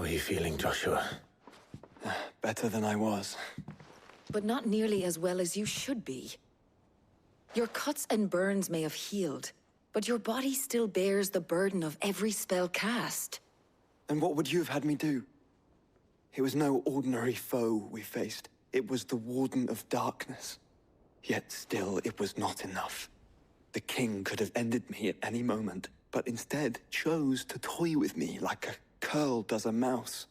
are you feeling, Joshua? Better than I was. But not nearly as well as you should be. Your cuts and burns may have healed, but your body still bears the burden of every spell cast. And what would you have had me do? It was no ordinary foe we faced. It was the Warden of Darkness. Yet still, it was not enough. The king could have ended me at any moment, but instead chose to toy with me like a curl does a mouse.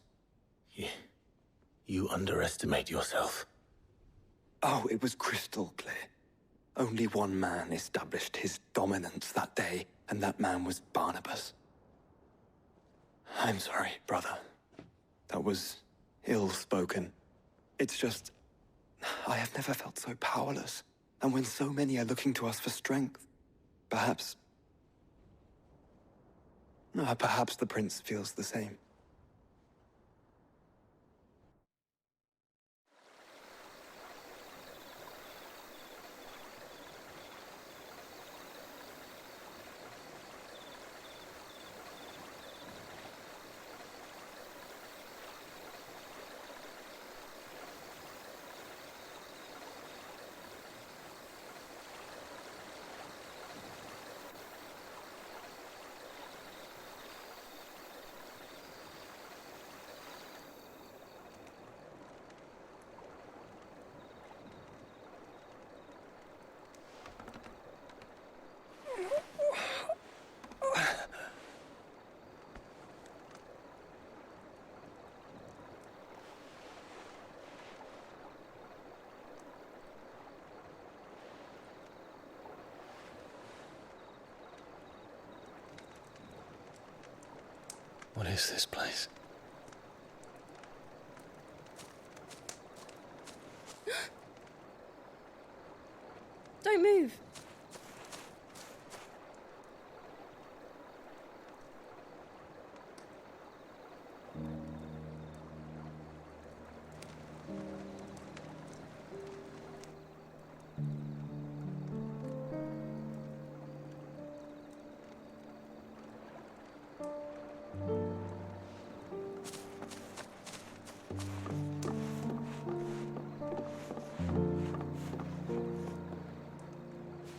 You underestimate yourself. Oh, it was crystal clear. Only one man established his dominance that day, and that man was Barnabas. I'm sorry, brother. That was ill-spoken. It's just, I have never felt so powerless. And when so many are looking to us for strength, perhaps the prince feels the same. What is this place? Don't move.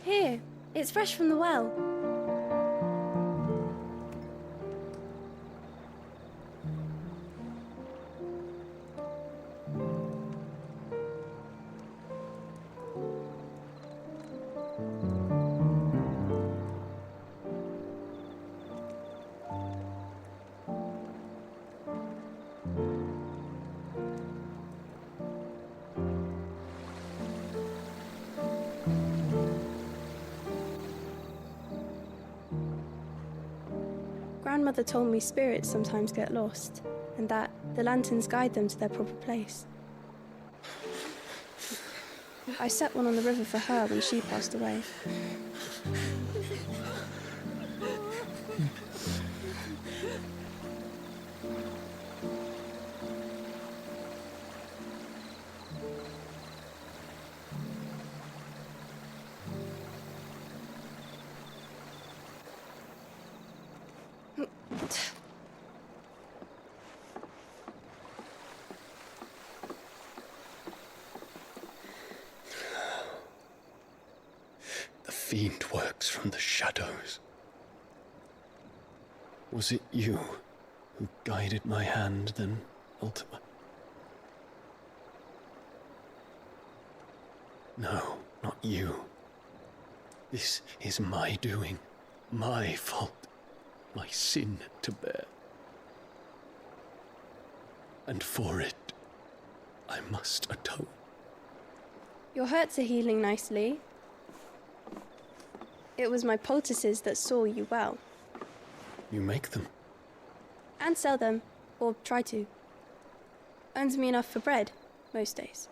Here, it's fresh from the well. Grandmother told me spirits sometimes get lost, and that the lanterns guide them to their proper place. I set one on the river for her when she passed away. The fiend works from the shadows. Was it you who guided my hand, then ultimately? No, not you. This is my doing, my fault, my sin to bear. And for it, I must atone. Your hurts are healing nicely. It was my poultices that saw you well. You make them? And sell them, or try to. Earns me enough for bread, most days.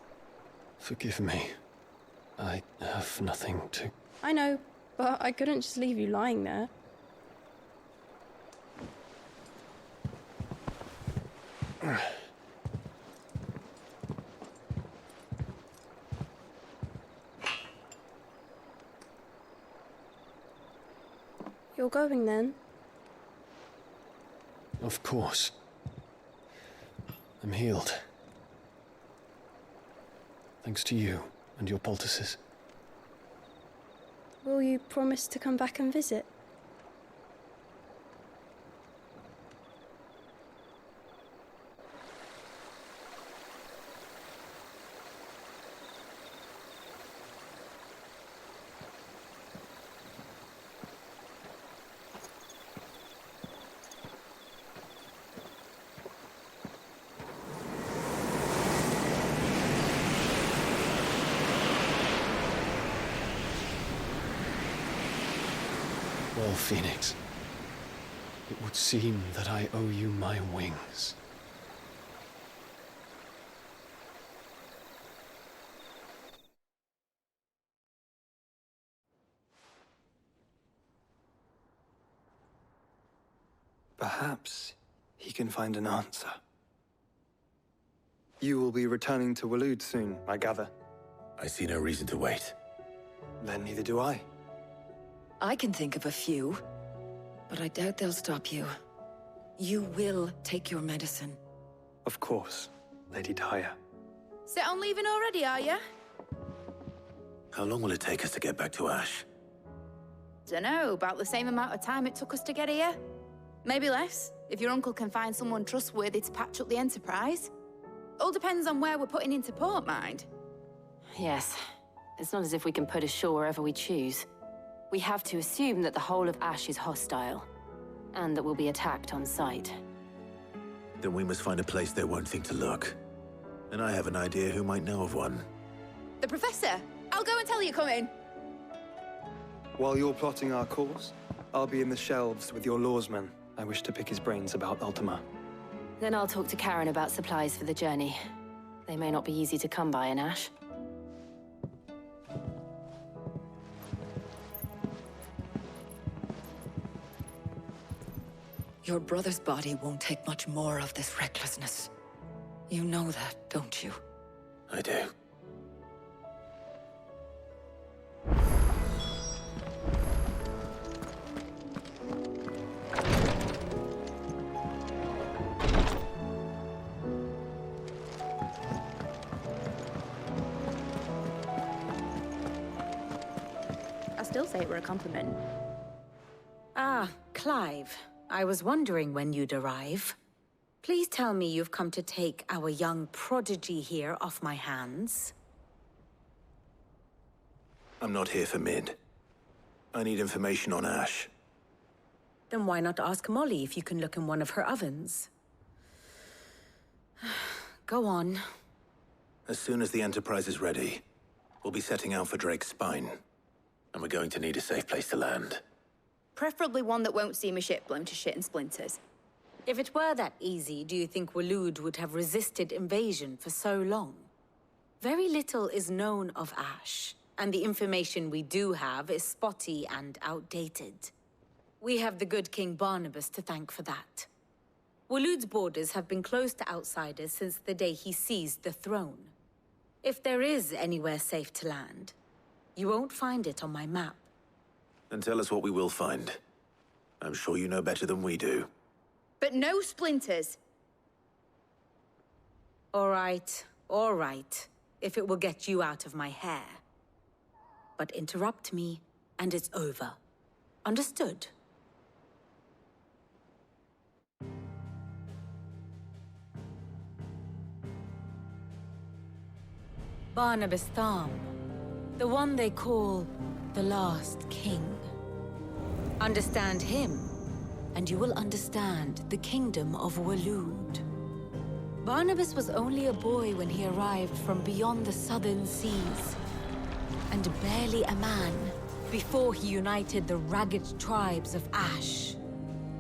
Forgive me. I have nothing to... I know, but I couldn't just leave you lying there. You're going then? Of course. I'm healed. Thanks to you and your poultices. Will you promise to come back and visit? Well, Phoenix, it would seem that I owe you my wings. Perhaps he can find an answer. You will be returning to Waloed soon, I gather. I see no reason to wait. Then neither do I. I can think of a few, but I doubt they'll stop you. You will take your medicine. Of course, Lady Daya. Set on leaving already, are you? How long will it take us to get back to Ash? Dunno, about the same amount of time it took us to get here. Maybe less, if your uncle can find someone trustworthy to patch up the Enterprise. All depends on where we're putting into port, mind. Yes. It's not as if we can put ashore wherever we choose. We have to assume that the whole of Ash is hostile, and that we'll be attacked on sight. Then we must find a place they won't think to look. And I have an idea who might know of one. The Professor! I'll go and tell you come in. While you're plotting our course, I'll be in the shelves with your lawsman. I wish to pick his brains about Ultima. Then I'll talk to Karen about supplies for the journey. They may not be easy to come by in Ash. Your brother's body won't take much more of this recklessness. You know that, don't you? I do. I still say it were a compliment. Ah, Clive. I was wondering when you'd arrive. Please tell me you've come to take our young prodigy here off my hands. I'm not here for Mid. I need information on Ash. Then why not ask Molly if you can look in one of her ovens? Go on. As soon as the Enterprise is ready, we'll be setting out for Drake's Spine. And we're going to need a safe place to land. Preferably one that won't see my ship blown to shit and splinters. If it were that easy, do you think Waloed would have resisted invasion for so long? Very little is known of Ash, and the information we do have is spotty and outdated. We have the good King Barnabas to thank for that. Waloed's borders have been closed to outsiders since the day he seized the throne. If there is anywhere safe to land, you won't find it on my map. Then tell us what we will find. I'm sure you know better than we do. But no splinters. All right, if it will get you out of my hair. But interrupt me, and it's over. Understood? Barnabas Tham, the one they call the Last King. Understand him, and you will understand the kingdom of Waloed. Barnabas was only a boy when he arrived from beyond the southern seas, and barely a man before he united the ragged tribes of Ash.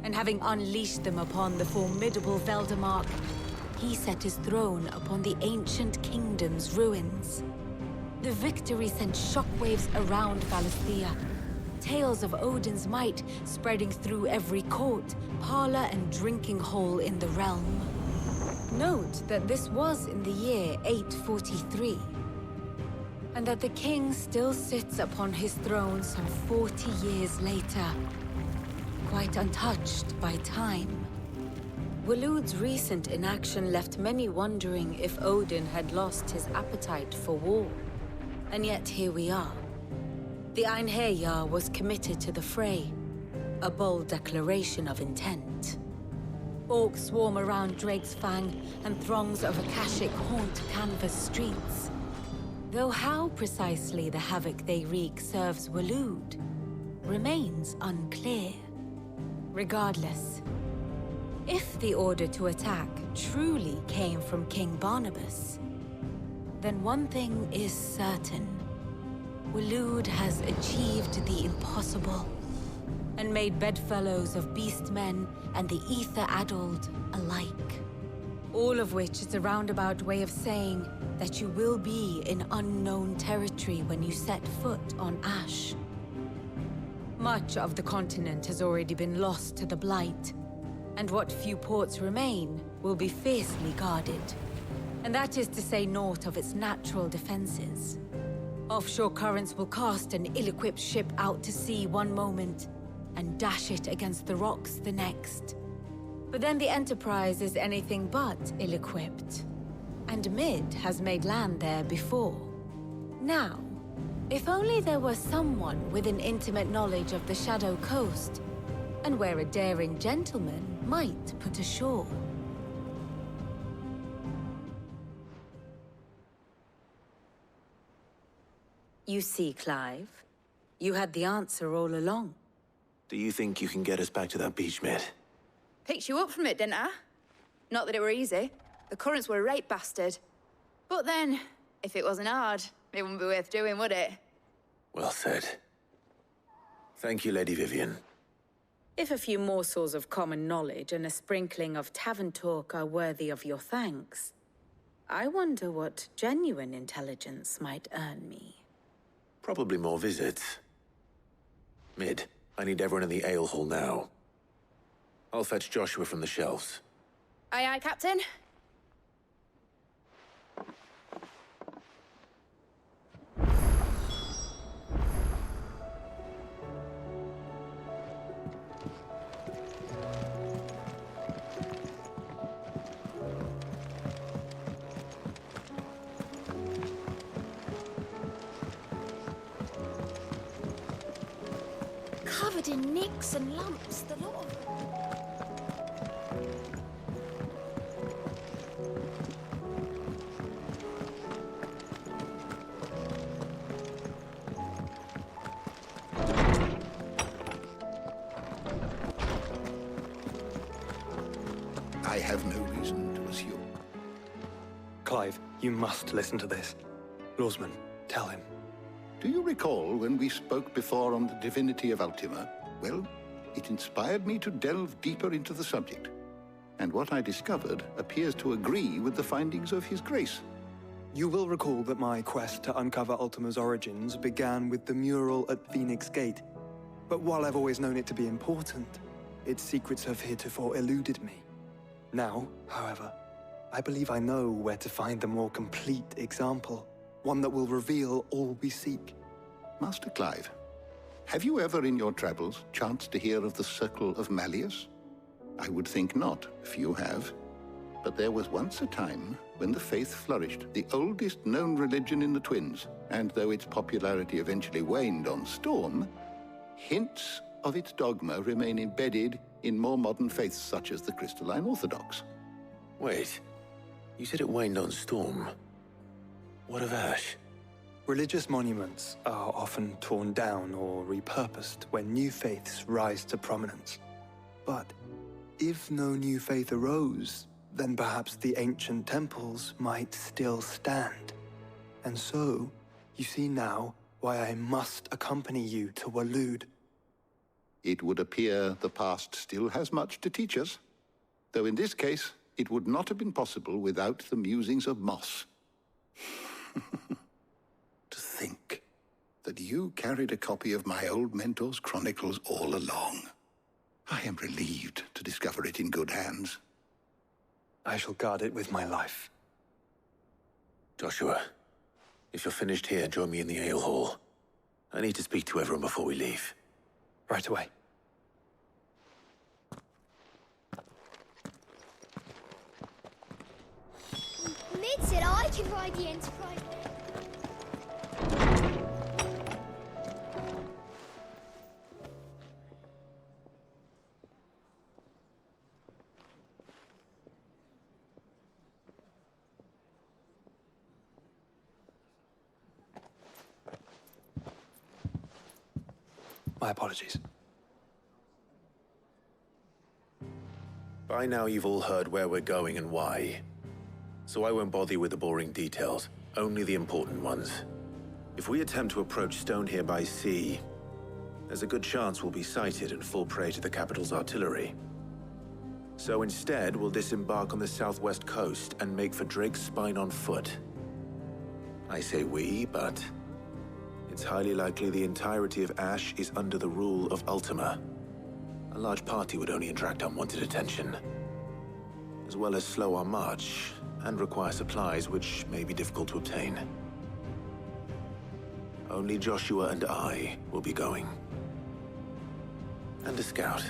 And having unleashed them upon the formidable Veldamark, he set his throne upon the ancient kingdom's ruins. The victory sent shockwaves around Valisthea, tales of Odin's might spreading through every court, parlor, and drinking hole in the realm. Note that this was in the year 843, and that the king still sits upon his throne some 40 years later, quite untouched by time. Waloed's recent inaction left many wondering if Odin had lost his appetite for war. And yet here we are. The Einherjar was committed to the fray, a bold declaration of intent. Orcs swarm around Drake's Fang, and throngs of Akashic haunt canvas streets. Though how precisely the havoc they wreak serves Waloed remains unclear. Regardless, if the order to attack truly came from King Barnabas, then one thing is certain. Waloed has achieved the impossible, and made bedfellows of beastmen and the ether-addled alike. All of which is a roundabout way of saying that you will be in unknown territory when you set foot on Ash. Much of the continent has already been lost to the Blight, and what few ports remain will be fiercely guarded. And that is to say naught of its natural defenses. Offshore currents will cast an ill-equipped ship out to sea one moment, and dash it against the rocks the next. But then the Enterprise is anything but ill-equipped. And Mid has made land there before. Now, if only there were someone with an intimate knowledge of the Shadow Coast, and where a daring gentleman might put ashore. You see, Clive, you had the answer all along. Do you think you can get us back to that beach, Mid? Picked you up from it, didn't I? Not that it were easy. The currents were a right bastard. But then, if it wasn't hard, it wouldn't be worth doing, would it? Well said. Thank you, Lady Vivian. If a few morsels of common knowledge and a sprinkling of tavern talk are worthy of your thanks, I wonder what genuine intelligence might earn me. Probably more visits. Mid, I need everyone in the ale hall now. I'll fetch Joshua from the shelves. Aye, aye, Captain. Covered in nicks and lumps, the lot of them. I have no reason to assume. Clive, you must listen to this. Lawsman, tell him. Do you recall when we spoke before on the divinity of Ultima? Well, it inspired me to delve deeper into the subject. And what I discovered appears to agree with the findings of His Grace. You will recall that my quest to uncover Ultima's origins began with the mural at Phoenix Gate. But while I've always known it to be important, its secrets have heretofore eluded me. Now, however, I believe I know where to find the more complete example. One that will reveal all we seek. Master Clive, have you ever in your travels chanced to hear of the Circle of Malleus? I would think not, if you have. But there was once a time when the faith flourished, the oldest known religion in the Twins, and though its popularity eventually waned on Storm, hints of its dogma remain embedded in more modern faiths such as the Crystalline Orthodox. Wait, you said it waned on Storm. What of Ash? Religious monuments are often torn down or repurposed when new faiths rise to prominence. But if no new faith arose, then perhaps the ancient temples might still stand. And so, you see now why I must accompany you to Waloed. It would appear the past still has much to teach us, though in this case, it would not have been possible without the musings of Moss. To think that you carried a copy of my old mentor's chronicles all along. I am relieved to discover it in good hands. I shall guard it with my life. Joshua, if you're finished here, join me in the ale hall. I need to speak to everyone before we leave. Right away. It said I could ride the Enterprise. My apologies. By now you've all heard where we're going and why. So I won't bother you with the boring details, only the important ones. If we attempt to approach Stone here by sea, there's a good chance we'll be sighted and fall prey to the capital's artillery. So instead, we'll disembark on the southwest coast and make for Drake's Spine on foot. I say we, but it's highly likely the entirety of Ash is under the rule of Ultima. A large party would only attract unwanted attention, as well as slow our march and require supplies which may be difficult to obtain. Only Joshua and I will be going. And a scout.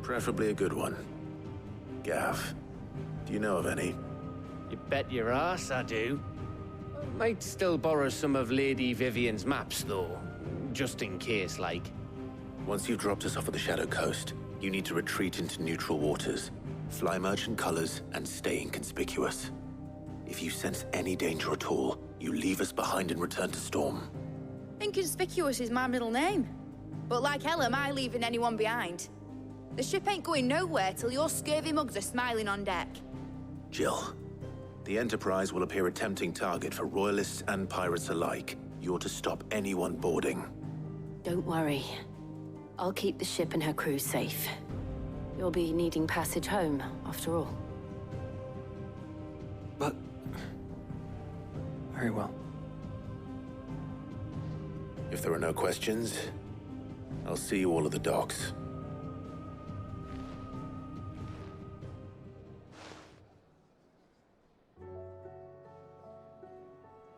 Preferably a good one. Gav, do you know of any? You bet your ass I do. Might still borrow some of Lady Vivian's maps, though. Just in case, like. Once you've dropped us off at the Shadow Coast, you need to retreat into neutral waters, fly merchant colors, and stay inconspicuous. If you sense any danger at all, you leave us behind and return to Storm. Inconspicuous is my middle name. But like hell am I leaving anyone behind. The ship ain't going nowhere till your scurvy mugs are smiling on deck. Jill, the Enterprise will appear a tempting target for royalists and pirates alike. You're to stop anyone boarding. Don't worry. I'll keep the ship and her crew safe. You'll be needing passage home, after all. But... very well. If there are no questions, I'll see you all at the docks.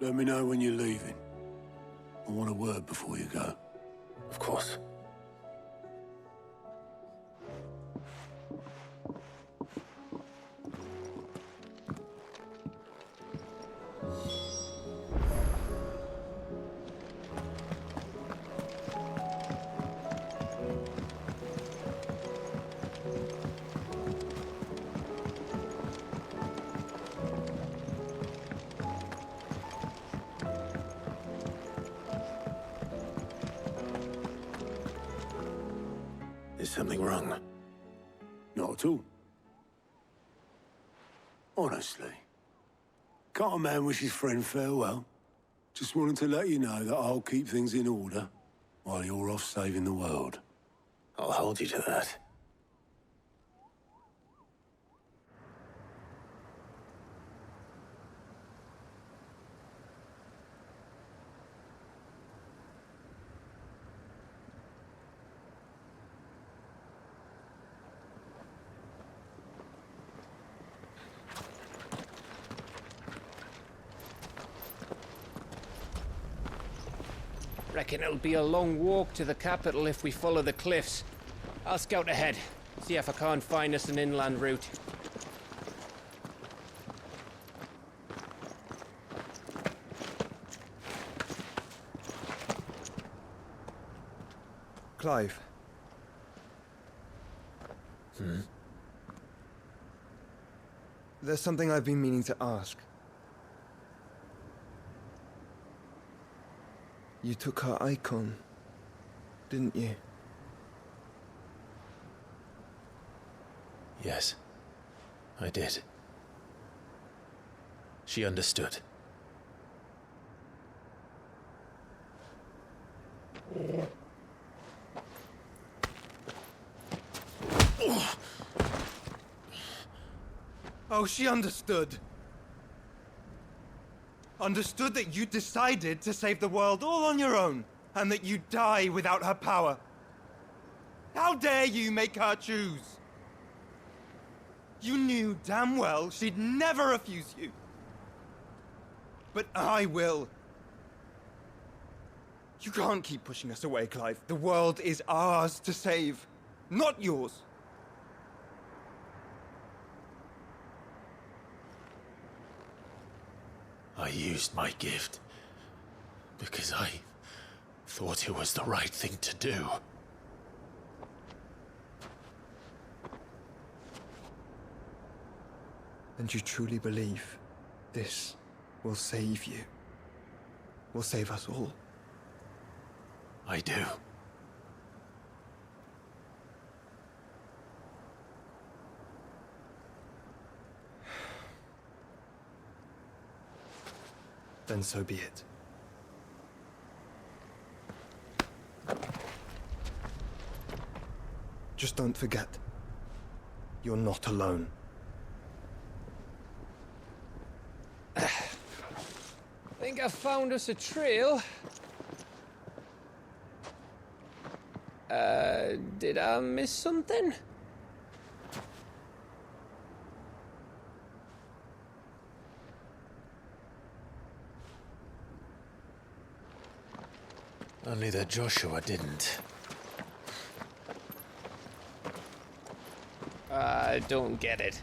Let me know when you're leaving. I want a word before you go. Of course. Is something wrong? Not at all. Honestly. Can't a man wish his friend farewell? Just wanted to let you know that I'll keep things in order while you're off saving the world. I'll hold you to that. Reckon it'll be a long walk to the capital if we follow the cliffs. I'll scout ahead, see if I can't find us an inland route. Clive. There's something I've been meaning to ask. You took her Eikon, didn't you? Yes, I did. She understood. Oh, she understood. Understood that you decided to save the world all on your own, and that you'd die without her power. How dare you make her choose? You knew damn well she'd never refuse you. But I will. You can't keep pushing us away, Clive. The world is ours to save, not yours. I used my gift because I thought it was the right thing to do. And you truly believe this will save you? Will save us all? I do. Then so be it. Just don't forget, you're not alone. Think I found us a trail. Did I miss something? Only that Joshua didn't. I don't get it.